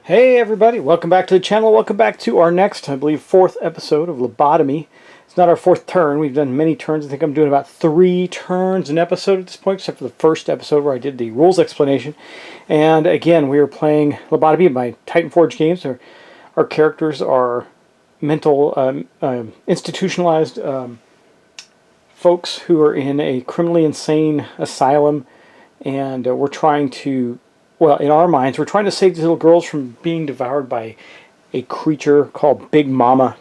Hey everybody, welcome back to the channel. Welcome back to our next, I believe, fourth episode of Lobotomy. It's not our fourth turn. We've done many turns. I think I'm doing about 3 turns an episode at this point, except for the first episode where I did the rules explanation. And again, we are playing Lobotomy by Titan Forge Games. Our characters are mental, institutionalized folks who are in a criminally insane asylum, and we're trying to, well, in our minds, we're trying to save these little girls from being devoured by a creature called Big Mama,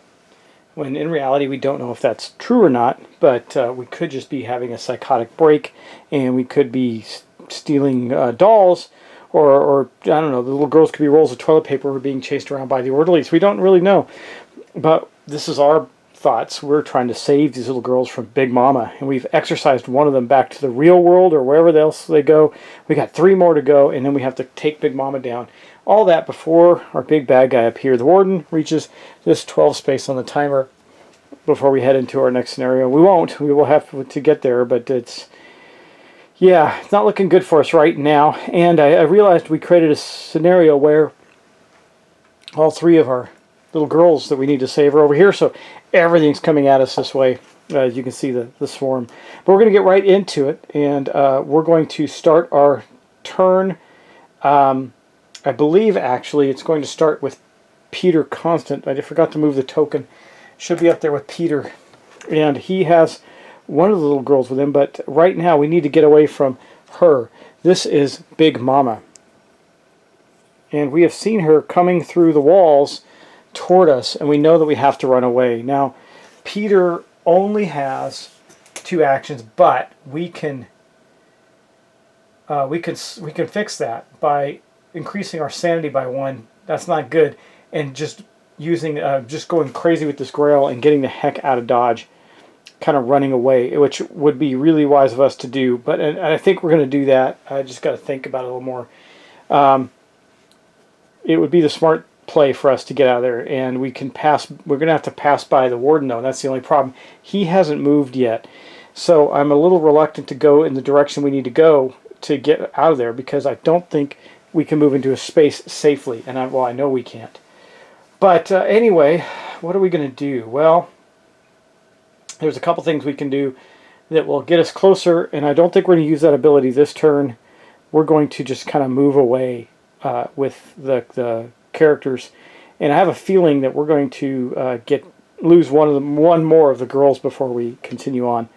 when in reality we don't know if that's true or not, but we could just be having a psychotic break, and we could be stealing dolls, or I don't know, the little girls could be rolls of toilet paper or being chased around by the orderlies. We don't really know, but this is our thoughts. We're trying to save these little girls from Big Mama, and we've exorcised one of them back to the real world or wherever else they go. We got 3 more to go, and then we have to take Big Mama down. All that before our big bad guy up here, the warden, reaches this 12 space on the timer before we head into our next scenario. We won't. We will have to get there, but it's not looking good for us right now. And I realized we created a scenario where all 3 of our little girls that we need to save are over here, so everything's coming at us this way. As you can see, the swarm. But we're going to get right into it, and we're going to start our turn. I believe, actually, it's going to start with Peter Constant. I forgot to move the token. Should be up there with Peter. And he has one of the little girls with him, but right now we need to get away from her. This is Big Mama. And we have seen her coming through the walls toward us, and we know that we have to run away. Now, Peter only has 2 actions, but we can fix that by increasing our sanity by 1. That's not good, and just using just going crazy with this grail and getting the heck out of Dodge, kind of running away, which would be really wise of us to do. But and I think we're going to do that. I just got to think about it a little more. It would be the smart play for us to get out of there, and we can pass. We're going to have to pass by the warden, though, and that's the only problem. He hasn't moved yet, so I'm a little reluctant to go in the direction we need to go to get out of there, because I don't think we can move into a space safely, and I know we can't. But anyway, what are we going to do? Well, there's a couple things we can do that will get us closer, and I don't think we're going to use that ability this turn. We're going to just kind of move away with the characters, and I have a feeling that we're going to lose one more of the girls before we continue on.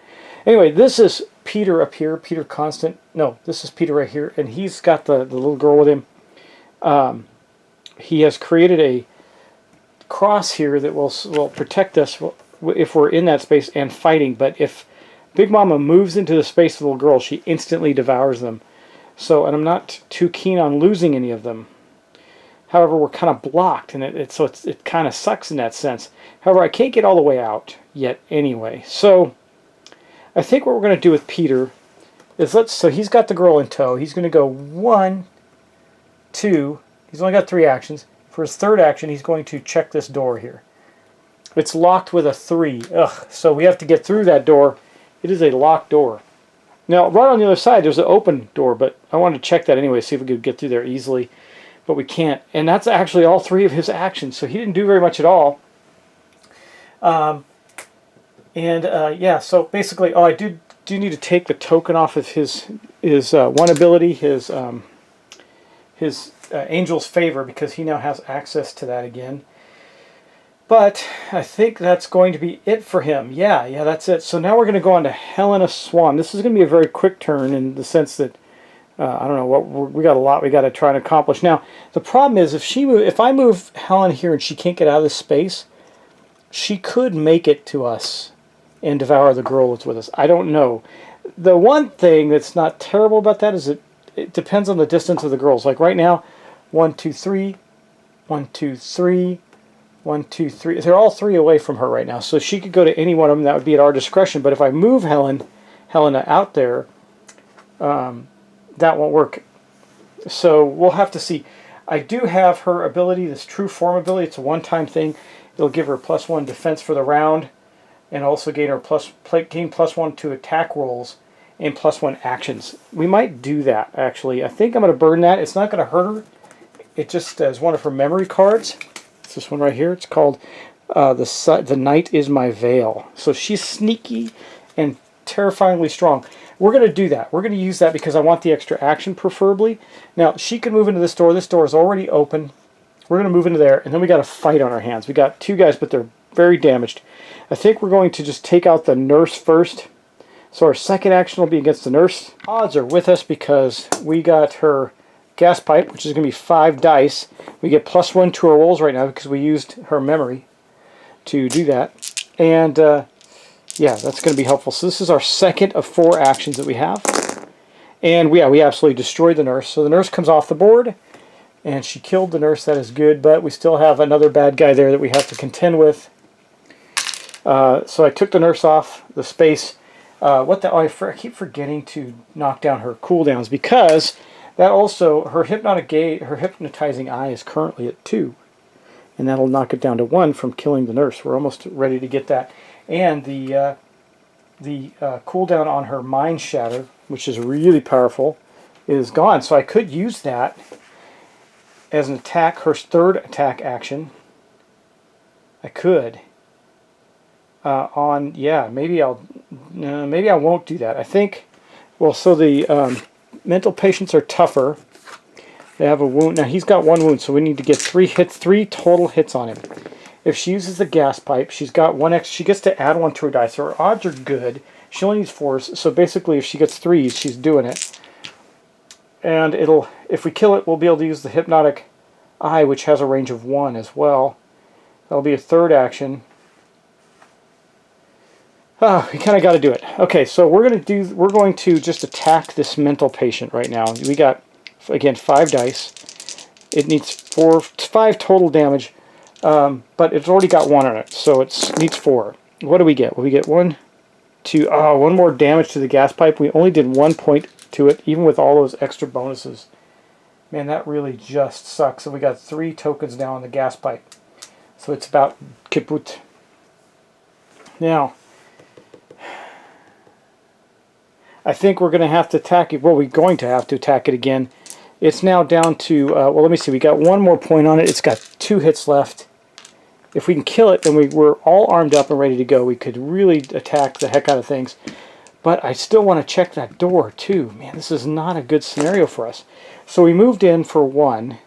Anyway, this is Peter up here, Peter Constant. No, this is Peter right here, and he's got the little girl with him. He has created a cross here that will protect us if we're in that space and fighting, but if Big Mama moves into the space of the little girl, she instantly devours them. So, and I'm not too keen on losing any of them. However, we're kind of blocked, and it kind of sucks in that sense. However, I can't get all the way out yet anyway. So I think what we're going to do with Peter is so he's got the girl in tow. He's going to go 1, 2. He's only got 3 actions. For his 3rd action, he's going to check this door here. It's locked with a 3. Ugh. So we have to get through that door. It is a locked door. Now, right on the other side, there's an open door, but I wanted to check that anyway, see if we could get through there easily. But we can't, and that's actually all 3 of his actions, so he didn't do very much at all. Yeah, so basically, I do need to take the token off of his one ability, his Angel's Favor, because he now has access to that again. But I think that's going to be it for him. Yeah, that's it. So now we're going to go on to Helena Swan. This is going to be a very quick turn in the sense that I don't know we got a lot we got to try and accomplish. Now the problem is if I move Helen here and she can't get out of this space, she could make it to us and devour the girl that's with us. I don't know. The one thing that's not terrible about that is it depends on the distance of the girls. Like right now, 1, 2, 3, 1, 2, 3, 1, 2, 3. They're all 3 away from her right now, so she could go to any one of them. That would be at our discretion. But if I move Helena out there, that won't work. So we'll have to see. I do have her ability, this True Form ability. It's a one-time thing. It'll give her +1 defense for the round, and also gain her +1 to attack rolls and +1 actions. We might do that, actually. I think I'm going to burn that. It's not going to hurt her it just is one of her memory cards. It's this one right here. It's called The Night Is My Veil. So she's sneaky and terrifyingly strong. We're going to do that. We're going to use that because I want the extra action preferably. Now, she can move into this door. This door is already open. We're going to move into there, and then we got a fight on our hands. We got 2 guys, but they're very damaged. I think we're going to just take out the nurse first. So our second action will be against the nurse. Odds are with us because we got her gas pipe, which is going to be 5 dice. We get +1 to our rolls right now because we used her memory to do that. And yeah, that's going to be helpful. So this is our second of 4 actions that we have. And we absolutely destroyed the nurse. So the nurse comes off the board, and she killed the nurse. That is good, but we still have another bad guy there that we have to contend with. So I took the nurse off the space. I keep forgetting to knock down her cooldowns because that also, her hypnotizing eye is currently at 2. And that'll knock it down to 1 from killing the nurse. We're almost ready to get that. And the cooldown on her Mind Shatter, which is really powerful, is gone. So I could use that as an attack, her third attack action. I could. Maybe I won't do that. I think, well, so the mental patients are tougher. They have a wound. Now he's got 1 wound, so we need to get 3 total hits on him. If she uses the gas pipe, she's got 1 extra. She gets to add 1 to her dice, so her odds are good. She only needs 4s, so basically if she gets 3s, she's doing it. And if we kill it, we'll be able to use the hypnotic eye, which has a range of 1 as well. That'll be a third action. We kind of got to do it. Okay, so we're going to just attack this mental patient right now. We got, again, 5 dice. It needs 5 total damage, but it's already got 1 on it, so it needs 4. What do we get? Well, we get 1, 2, 1 more damage to the gas pipe. We only did 1 point to it, even with all those extra bonuses. Man, that really just sucks. So we got 3 tokens now on the gas pipe. So it's about kaput. Now, I think we're going to have to attack it. Well, we're going to have to attack it again. It's now down to, well, let me see. We got 1 more point on it. It's got 2 hits left. If we can kill it, then we're all armed up and ready to go. We could really attack the heck out of things. But I still want to check that door, too. Man, this is not a good scenario for us. So we moved in for 1.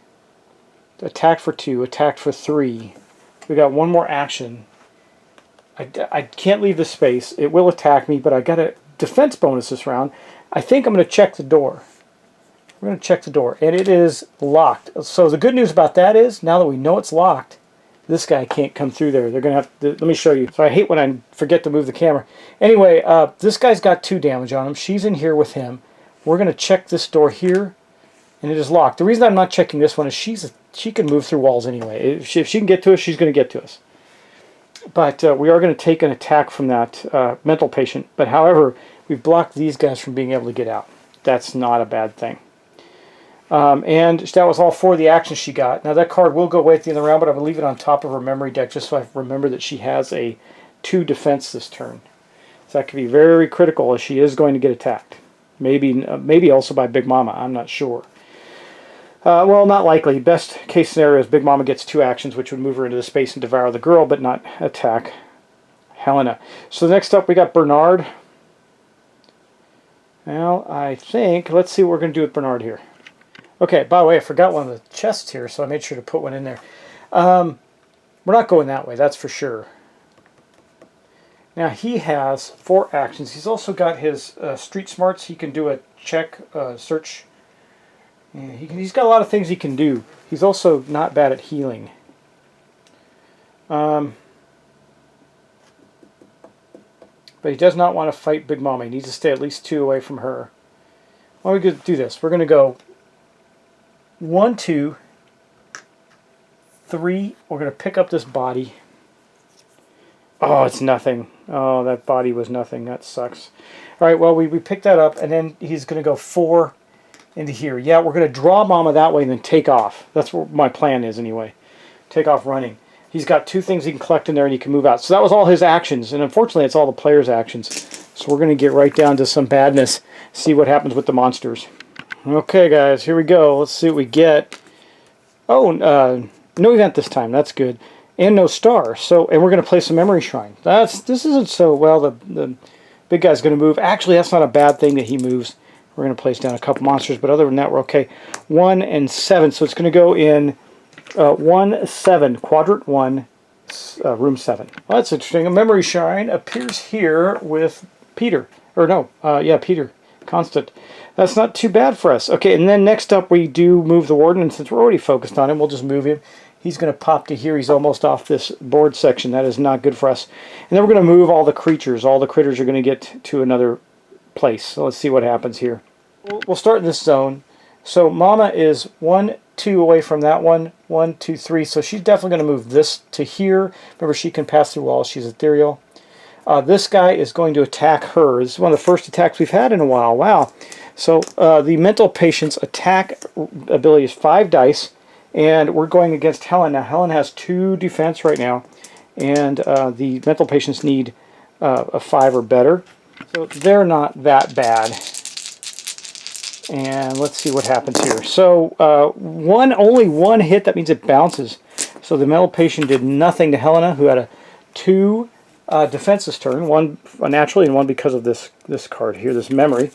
Attacked for 2. Attacked for 3. We got 1 more action. I can't leave the space. It will attack me, but I got a defense bonus this round. I think I'm going to check the door. We're going to check the door, and it is locked. So the good news about that is, now that we know it's locked, this guy can't come through there. They're going to have to, let me show you. So I hate when I forget to move the camera. Anyway, this guy's got 2 damage on him. She's in here with him. We're going to check this door here, and it is locked. The reason I'm not checking this one is she can move through walls anyway. If she can get to us, she's going to get to us. But we are going to take an attack from that mental patient. But however, we've blocked these guys from being able to get out. That's not a bad thing. And that was all 4 of the actions she got. Now that card will go away at the end of the round, but I'm going to leave it on top of her memory deck just so I remember that she has a 2 defense this turn. So that could be very critical as she is going to get attacked. Maybe also by Big Mama. I'm not sure. Well, not likely. Best case scenario is Big Mama gets 2 actions, which would move her into the space and devour the girl, but not attack Helena. So next up we got Bernard. Well, I think, let's see what we're going to do with Bernard here. Okay, by the way, I forgot one of the chests here, so I made sure to put one in there. We're not going that way, that's for sure. Now, he has 4 actions. He's also got his street smarts. He can do a check, search. Yeah, he's got a lot of things he can do. He's also not bad at healing. But he does not want to fight Big Mama. He needs to stay at least 2 away from her. Well, we're going to do this. We're going to go 1, 2, 3. We're going to pick up this body. Oh, it's nothing. Oh, that body was nothing. That sucks. All right, well, we picked that up, and then he's going to go 4 into here. Yeah, we're going to draw Mama that way and then take off. That's what my plan is anyway. Take off running. He's got 2 things he can collect in there and he can move out. So that was all his actions, and unfortunately it's all the players' actions. So we're going to get right down to some badness, see what happens with the monsters. Okay guys, here we go. Let's see what we get. Oh, no event this time. That's good. And no star. So, and we're going to place a memory shrine. This isn't so well. The big guy's going to move. Actually, that's not a bad thing that he moves. We're going to place down a couple monsters, but other than that, we're okay. 1 and 7. So it's going to go in 1, 7, quadrant 1, room 7. Well, that's interesting. A memory shrine appears here with Peter. Or no, yeah, Peter. Constant. That's not too bad for us. Okay, and then next up we do move the warden, and since we're already focused on him, we'll just move him. He's going to pop to here. He's almost off this board section. That is not good for us. And then we're going to move all the creatures. All the critters are going to get to another place. So let's see what happens here. We'll start in this zone. So Mama is 1, 2 away from that one. 1, 2, 3. So she's definitely going to move this to here. Remember, she can pass through walls. She's ethereal. This guy is going to attack her. This is one of the first attacks we've had in a while. Wow. So the mental patient's attack ability is 5 dice. And we're going against Helen. Now, Helen has 2 defense right now. And the mental patients need a 5 or better. So they're not that bad. And let's see what happens here. So only one hit. That means it bounces. So the mental patient did nothing to Helena, who had a 2 defense this turn. 1 naturally and 1 because of this card here, this memory.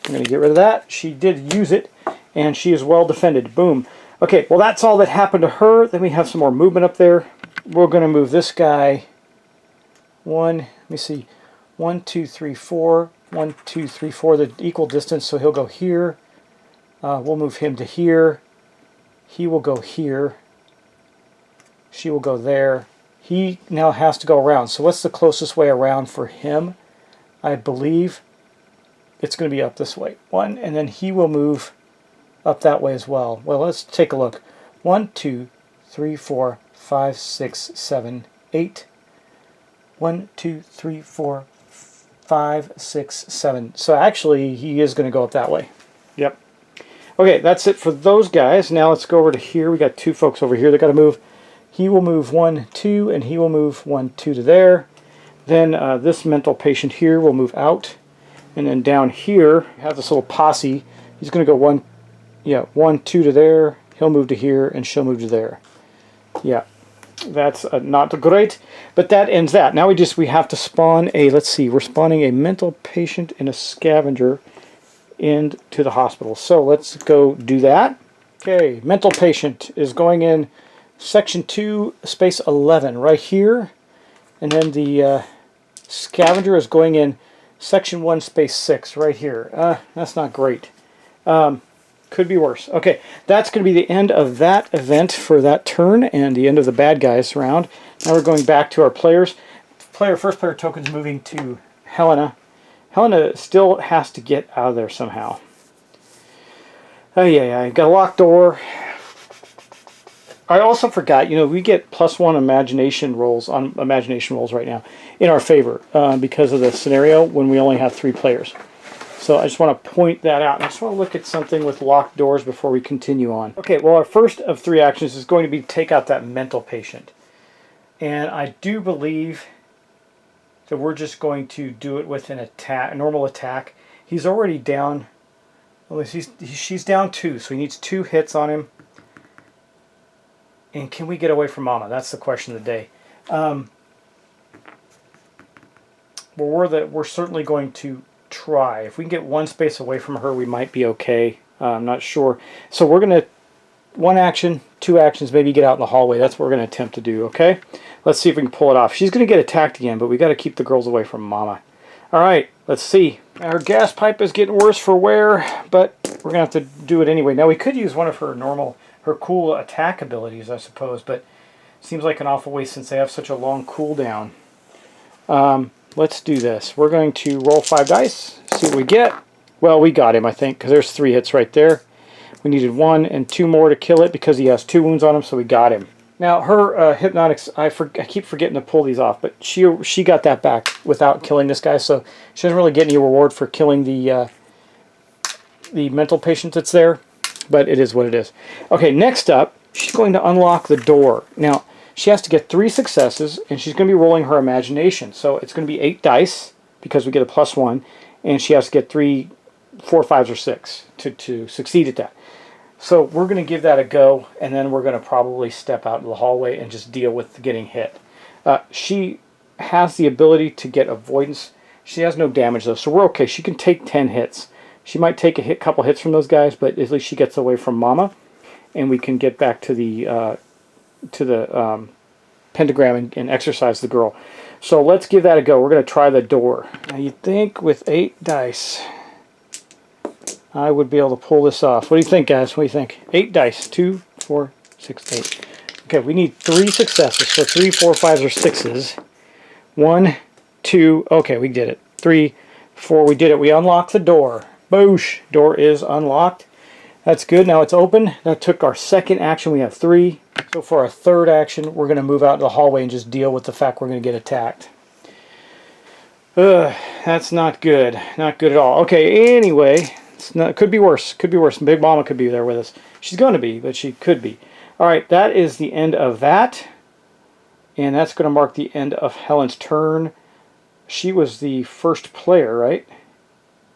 I'm going to get rid of that. She did use it. And she is well defended. Boom. Okay, well that's all that happened to her. Then we have some more movement up there. We're going to move this guy. 1, let me see, 1, 2, 3, 4. 1, 2, 3, 4, the equal distance, so he'll go here. We'll move him to here. He will go here. She will go there. He now has to go around. So what's the closest way around for him? I believe it's going to be up this way. 1, and then he will move up that way as well. Well, let's take a look. 1, 2, 3, 4, 5, 6, 7, 8. 1, 2, 3, 4, 5, 6, 7. So actually, he is going to go up that way. Yep. Okay, that's it for those guys. Now let's go over to here. We got 2 folks over here that got to move. He will move 1, 2, and he will move 1, 2 to there. Then this mental patient here will move out. And then down here, we have this little posse. He's going to go 1, 2 to there. He'll move to here, and she'll move to there. Yeah. That's not great, but that ends that. Now we have to spawn a, let's see, we're spawning a mental patient and a scavenger into the hospital. So let's go do that. Okay, mental patient is going in section 2, space 11, right here. And then the scavenger is going in section 1, space 6, right here. That's not great. Could be worse. Okay, that's going to be the end of that event for that turn and the end of the bad guys round. Now we're going back to our players. First player token's moving to Helena. Helena still has to get out of there somehow. Oh yeah, got a locked door. I also forgot, we get +1 imagination rolls on imagination rolls right now in our favor because of the scenario when we only have 3 players. So I just want to point that out. I just want to look at something with locked doors before we continue on. Okay, well our first of 3 actions is going to be take out that mental patient. And I do believe that we're just going to do it with an attack, a normal attack. He's already down, well, she's down 2, so he needs 2 hits on him. And can we get away from Mama? That's the question of the day. Well, we're certainly going to try. If we can get 1 space away from her, we might be okay. I'm not sure. So we're going to 1 action, 2 actions, maybe get out in the hallway. That's what we're going to attempt to do, okay? Let's see if we can pull it off. She's going to get attacked again, but we got to keep the girls away from Mama. All right, let's see. Our gas pipe is getting worse for wear, but we're going to have to do it anyway. Now, we could use one of her cool attack abilities, I suppose, but it seems like an awful waste since they have such a long cooldown. Let's do this. We're going to roll 5 dice, see what we get. Well, we got him, I think, because there's 3 hits right there. We needed 1 and 2 more to kill it because he has 2 wounds on him, so we got him. Now, her hypnotics, I keep forgetting to pull these off, but she got that back without killing this guy, so she doesn't really get any reward for killing the mental patient that's there, but it is what it is. Okay, next up, she's going to unlock the door. Now, she has to get 3 successes, and she's going to be rolling her imagination. So it's going to be 8 dice, because we get a +1, and she has to get 3, 4, 5s, or 6 to succeed at that. So we're going to give that a go, and then we're going to probably step out into the hallway and just deal with getting hit. She has the ability to get avoidance. She has no damage though, so we're okay. She can take 10 hits. She might take a couple hits from those guys, but at least she gets away from Mama, and we can get back to the pentagram and exercise the girl. So let's give that a go. We're going to try the door. Now you'd think with 8 dice I would be able to pull this off. What do you think, guys? What do you think? 8 dice. 2, 4, 6, 8. Okay, we need 3 successes. So 3, 4, 5s, or 6s. 1, 2. Okay, we did it. 3, 4. We did it. We unlocked the door. Boosh! Door is unlocked. That's good. Now it's open. That took our second action. We have 3. So for our third action, we're going to move out to the hallway and just deal with the fact we're going to get attacked. That's not good. Not good at all. Okay, anyway, it could be worse. Could be worse. Big Mama could be there with us. She's going to be, but she could be. All right, that is the end of that. And that's going to mark the end of Helen's turn. She was the first player, right?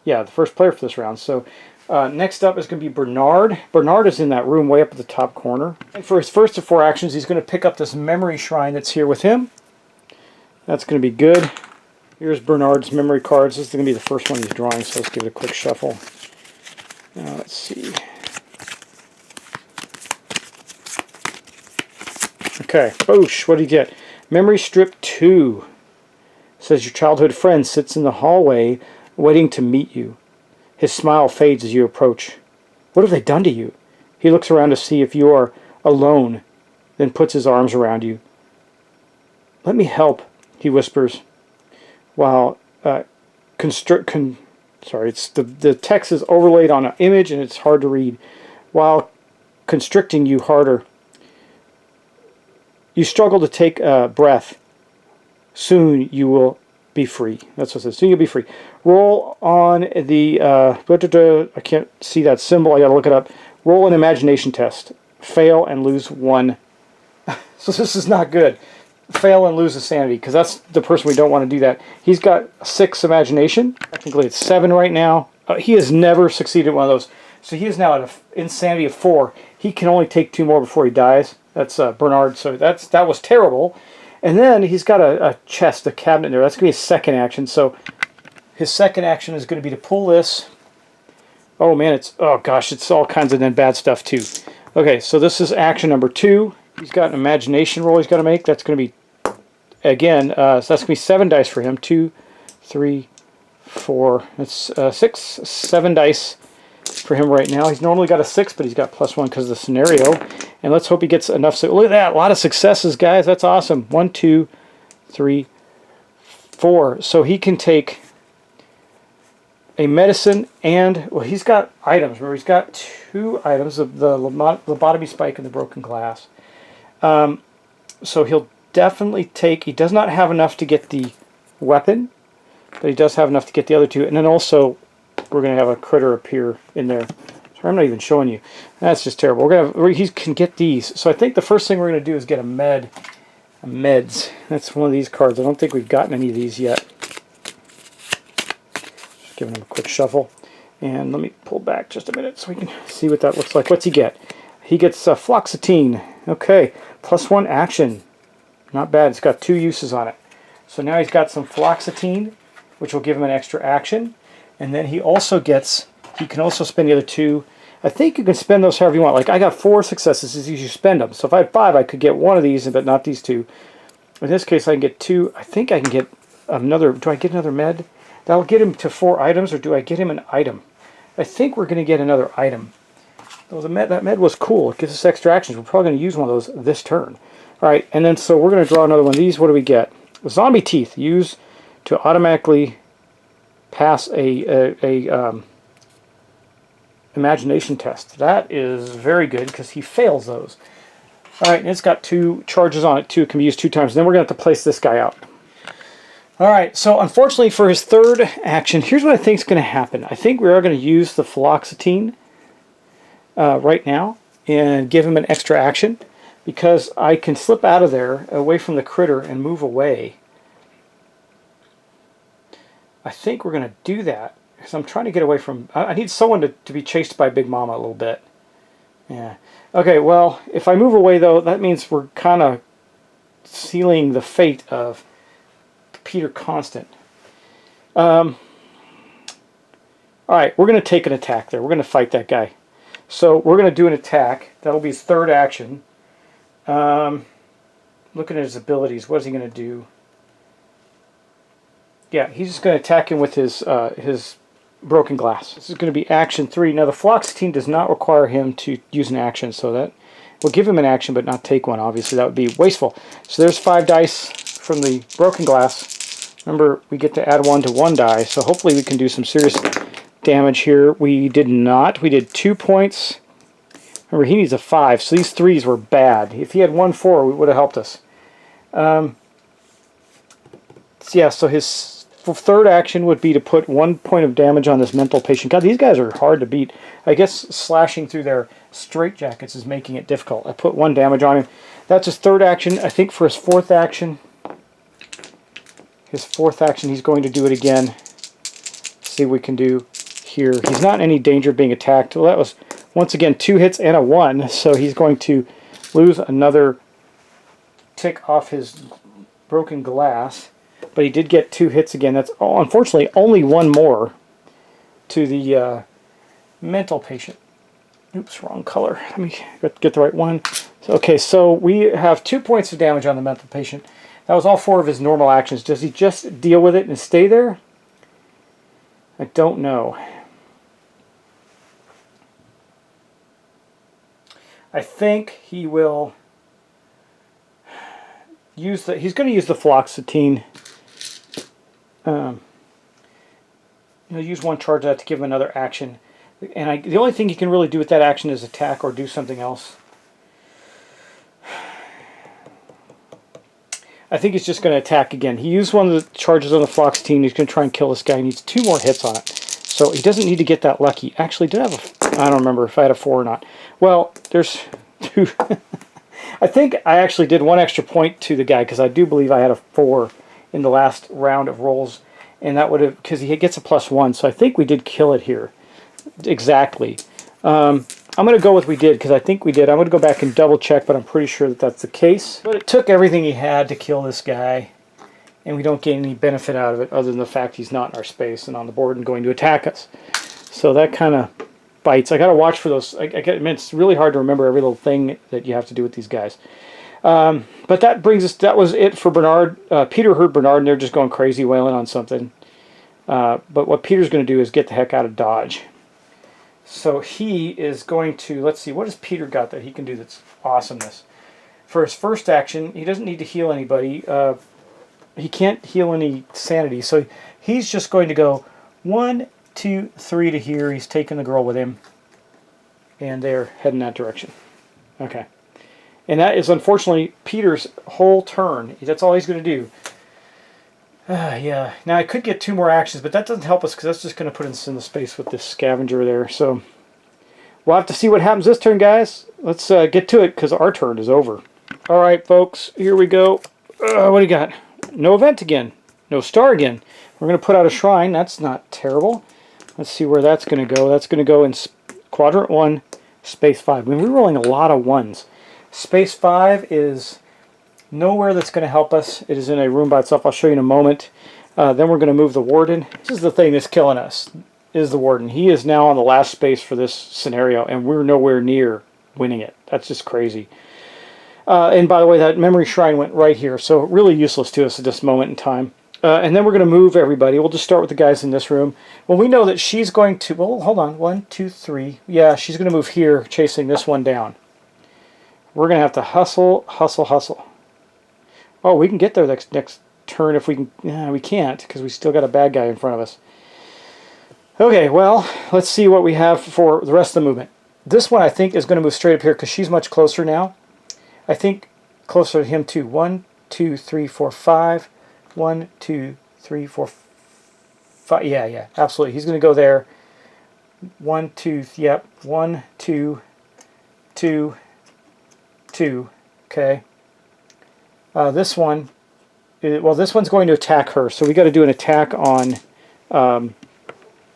Yeah, the first player for this round. So next up is going to be Bernard. Bernard is in that room way up at the top corner. And for his first of 4 actions, he's going to pick up this memory shrine that's here with him. That's going to be good. Here's Bernard's memory cards. This is going to be the first one he's drawing, so let's give it a quick shuffle. Now let's see. Okay, boosh, what did he get? Memory strip 2. Says your childhood friend sits in the hallway waiting to meet you. His smile fades as you approach. What have they done to you? He looks around to see if you are alone, then puts his arms around you. Let me help, he whispers, while it's the text is overlaid on an image and it's hard to read, while constricting you harder. You struggle to take a breath. Soon you will be free. That's what it says. Soon you'll be free. Roll on the I can't see that symbol. I gotta look it up. Roll an imagination test. Fail and lose 1. So this is not good. Fail and lose a sanity, because that's the person we don't want to do that. He's got 6 imagination. Technically it's 7 right now. He has never succeeded one of those. So he is now at an insanity of 4. He can only take 2 more before he dies. That's Bernard. So that was terrible. And then he's got a chest, a cabinet in there. That's going to be his second action. So his second action is going to be to pull this. Oh man, oh gosh, it's all kinds of then bad stuff too. Okay, so this is action number 2. He's got an imagination roll he's got to make. That's going to be, again, so that's going to be 7 dice for him. 2, 3, 4, that's 6, 7 dice for him right now. He's normally got a 6, but he's got +1 because of the scenario. And let's hope he gets enough. So look at that, a lot of successes, guys. That's awesome. 1, 2, 3, 4. So he can take a medicine and, well, he's got items. Remember, he's got 2 items, of the lobotomy spike and the broken glass. So he'll definitely take, he does not have enough to get the weapon, but he does have enough to get the other 2. And then also, we're going to have a critter appear in there. Sorry, I'm not even showing you. That's just terrible. He can get these. So I think the first thing we're going to do is get a meds. That's one of these cards. I don't think we've gotten any of these yet. Just giving him a quick shuffle. And let me pull back just a minute so we can see what that looks like. What's he get? He gets fluoxetine. Okay, +1 action. Not bad. It's got 2 uses on it. So now he's got some fluoxetine, which will give him an extra action. And then he also gets, he can also spend the other 2. I think you can spend those however you want. Like I got 4 successes as you spend them. So if I had 5, I could get one of these, but not these 2. In this case, I can get 2. I think I can get another, do I get another med? That'll get him to 4 items, or do I get him an item? I think we're going to get another item. Though that med was cool. It gives us extra actions. We're probably going to use one of those this turn. All right, and then so we're going to draw another one of these. What do we get? Zombie teeth. Use to automatically pass a imagination test. That is very good because he fails those. All right, and it's got 2 charges on it too. It can be used 2 times. Then we're going to have to place this guy out. All right, so unfortunately for his third action, here's what I think is going to happen. I think we are going to use the fluoxetine right now and give him an extra action because I can slip out of there away from the critter and move away. I think we're going to do that because I'm trying to get away from... I need someone to be chased by Big Mama a little bit. Yeah. Okay, well, if I move away, though, that means we're kind of sealing the fate of Peter Constant. Alright, we're going to take an attack there. We're going to fight that guy. So we're going to do an attack. That'll be his third action. Looking at his abilities, what is he going to do? Yeah, he's just going to attack him with his broken glass. This is going to be action 3. Now the fluoxetine does not require him to use an action, so that will give him an action but not take one. Obviously that would be wasteful. So there's 5 dice from the broken glass. Remember, we get to add 1 to 1 die, so hopefully we can do some serious damage here. We did not. We did 2 points. Remember, he needs a 5, so these 3s were bad. If he had 1 4, it would have helped us. Yeah, so his third action would be to put 1 point of damage on this mental patient. God, these guys are hard to beat. I guess slashing through their straitjackets is making it difficult. I put 1 damage on him. That's his third action. I think for his fourth action, he's going to do it again. See what we can do here. He's not in any danger of being attacked. Well, that was, once again, 2 hits and a 1, so he's going to lose another tick off his broken glass. But he did get 2 hits again. That's unfortunately only 1 more to the mental patient. Oops, wrong color. Let me get the right one. Okay, so we have 2 points of damage on the mental patient. That was all 4 of his normal actions. Does he just deal with it and stay there? I don't know. I think he will use the... He's going to use the fluoxetine. He'll use 1 charge of that to give him another action. And the only thing he can really do with that action is attack or do something else. I think he's just going to attack again. He used 1 of the charges on the fluoxetine. He's going to try and kill this guy. He needs 2 more hits on it. So he doesn't need to get that lucky. Actually, did I have a... I don't remember if I had a 4 or not. Well, there's 2... I think I actually did 1 extra point to the guy because I do believe I had a 4 in the last round of rolls. And that would have... Because he gets a +1. So I think we did kill it here. Exactly. I'm going to go with we did, because I think we did. I'm going to go back and double check, but I'm pretty sure that that's the case. But it took everything he had to kill this guy, and we don't gain any benefit out of it other than the fact he's not in our space and on the board and going to attack us. So that kind of bites. I got to watch for those. I mean, it's really hard to remember every little thing that you have to do with these guys. But that brings us, that was it for Bernard. Peter heard Bernard, and they're just going crazy wailing on something. But what Peter's going to do is get the heck out of Dodge. So he is going to, let's see, what has Peter got that he can do that's awesomeness? For his first action, he doesn't need to heal anybody. He can't heal any sanity. So he's just going to go 1, 2, 3 to here. He's taking the girl with him. And they're heading that direction. Okay. And that is unfortunately Peter's whole turn. That's all he's going to do. Yeah. Now I could get 2 more actions, but that doesn't help us because that's just going to put us in the space with this scavenger there. So we'll have to see what happens this turn, guys. Let's get to it because our turn is over. All right, folks. Here we go. What do you got? No event again. No star again. We're going to put out a shrine. That's not terrible. Let's see where that's going to go. That's going to go in quadrant 1, space 5. I mean, we're rolling a lot of 1s. Space 5 is nowhere that's going to help us. It is in a room by itself. I'll show you in a moment. Then we're going to move the warden. This is the thing that's killing us, is the warden. He is now on the last space for this scenario, and we're nowhere near winning it. That's just crazy. And by the way, that memory shrine went right here, so really useless to us at this moment in time. And then we're going to move everybody. We'll just start with the guys in this room. Well, we know that she's going to... Well, hold on. 1, 2, 3. Yeah, she's going to move here, chasing this one down. We're going to have to hustle, hustle, hustle. Oh, we can get there next turn if we can... Yeah, we can't, because we still got a bad guy in front of us. Okay, well, let's see what we have for the rest of the movement. This one, I think, is going to move straight up here, because she's much closer now. I think closer to him, too. 1, 2, 3, 4, 5. 1, 2, 3, 4, 5. Yeah, absolutely. He's going to go there. 1, 2, yep. 1, 2, 2, 2. Okay. This one, well, this one's going to attack her, so we got to do an attack on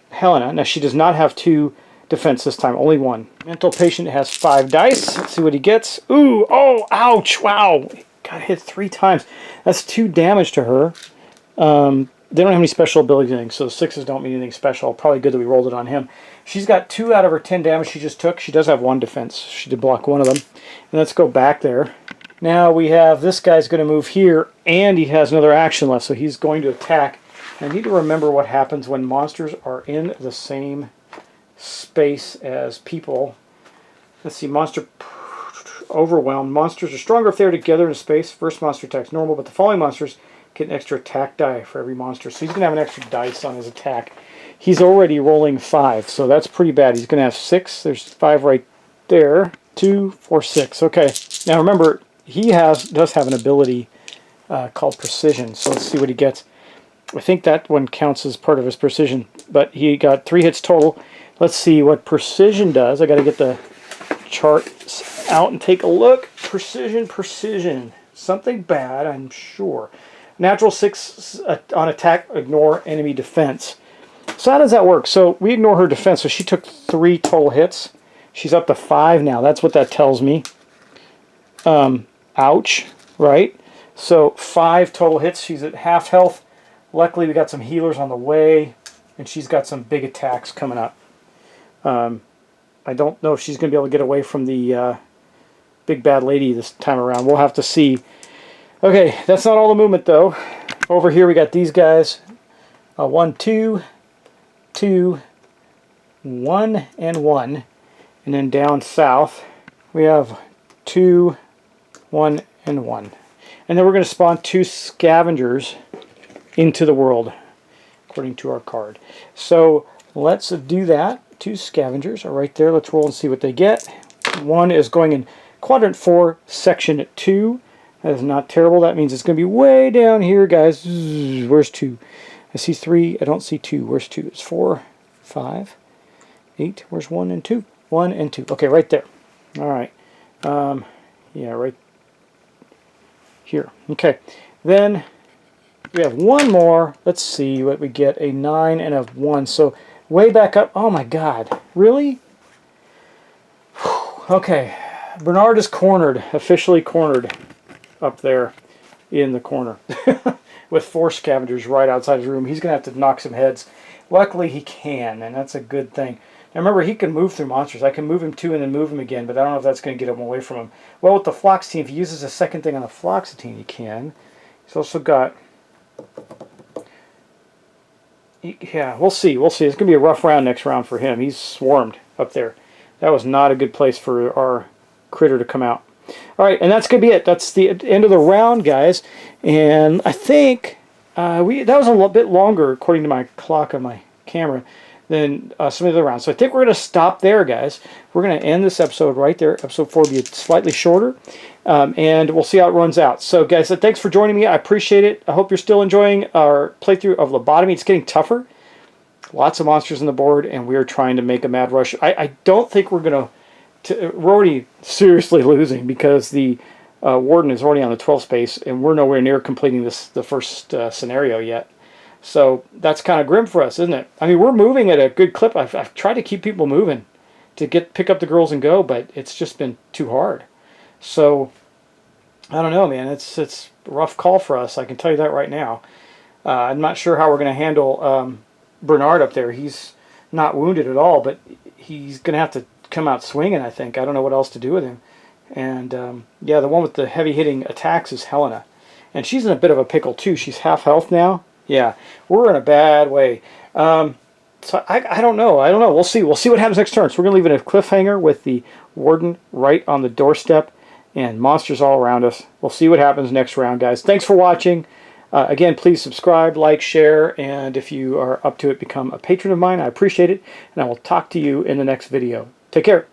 Helena. Now, she does not have 2 defense this time, only 1. Mental patient has 5 dice. Let's see what he gets. Ooh, oh, ouch, wow. Got hit 3 times. That's 2 damage to her. They don't have any special abilities or anything, so the 6s don't mean anything special. Probably good that we rolled it on him. She's got 2 out of her 10 damage she just took. She does have 1 defense. She did block 1 of them. And let's go back there. Now we have this guy's going to move here, and he has another action left, so he's going to attack. I need to remember what happens when monsters are in the same space as people. Let's see, monster overwhelmed. Monsters are stronger if they're together in space. First monster attacks normal, but the following monsters get an extra attack die for every monster. So he's going to have an extra dice on his attack. He's already rolling 5, so that's pretty bad. He's going to have 6. There's 5 right there. 2, 4, 6. Okay. Now remember, he does have an ability called precision. So let's see what he gets. I think that one counts as part of his precision, but he got 3 hits total. Let's see what precision does. I got to get the chart out and take a look. Precision. Something bad, I'm sure. Natural 6 on attack, ignore enemy defense. So how does that work? So we ignore her defense, so she took 3 total hits. She's up to 5 now. That's what that tells me. Ouch, right? So 5 total hits. She's at half health. Luckily, we got some healers on the way, and she's got some big attacks coming up. I don't know if she's going to be able to get away from the big bad lady this time around. We'll have to see. Okay, that's not all the movement, though. Over here, we got these guys. 1, 2, 2, 1, and 1. And then down south, we have 2, 1, and 1. And then we're going to spawn 2 scavengers into the world, according to our card. So let's do that. 2 scavengers are right there. Let's roll and see what they get. 1 is going in quadrant 4, section 2. That is not terrible. That means it's going to be way down here, guys. Where's 2? I see 3. I don't see 2. Where's 2? It's 4, 5, 8. Where's 1 and 2? 1 and 2. Okay, right there. All right. Yeah, right here. Okay. Then we have 1 more. Let's see what we get. A 9 and a 1. So way back up. Oh my God. Really? Okay. Bernard is cornered. Officially cornered up there in the corner. With 4 scavengers right outside his room. He's going to have to knock some heads. Luckily he can, and that's a good thing. Now remember, he can move through monsters. I can move him too and then move him again, but I don't know if that's going to get him away from him. Well, with the Floxetine, if he uses a second thing on the Floxetine, he can. He's also got... Yeah, we'll see. We'll see. It's going to be a rough round next round for him. He's swarmed up there. That was not a good place for our critter to come out. All right, and that's going to be it. That's the end of the round, guys. And I think that was a little bit longer, according to my clock on my camera, than some of the other rounds. So I think we're going to stop there, guys. We're going to end this episode right there. Episode 4 will be slightly shorter, and we'll see how it runs out. So, guys, thanks for joining me. I appreciate it. I hope you're still enjoying our playthrough of Lobotomy. It's getting tougher. Lots of monsters on the board, and we're trying to make a mad rush. I don't think we're going to... We're already seriously losing because the Warden is already on the 12th space, and we're nowhere near completing the first scenario yet. So that's kind of grim for us, isn't it? I mean, we're moving at a good clip. I've tried to keep people moving to pick up the girls and go, but it's just been too hard. So I don't know, man. It's a rough call for us. I can tell you that right now. I'm not sure how we're going to handle Bernard up there. He's not wounded at all, but he's going to have to come out swinging, I think. I don't know what else to do with him. And yeah, the one with the heavy hitting attacks is Helena, and she's in a bit of a pickle too. She's half health now. Yeah, we're in a bad way. So I don't know. I don't know. We'll see. We'll see what happens next turn. So we're going to leave it a cliffhanger with the Warden right on the doorstep and monsters all around us. We'll see what happens next round, guys. Thanks for watching. Again, please subscribe, like, share, and if you are up to it, become a patron of mine. I appreciate it, and I will talk to you in the next video. Take care.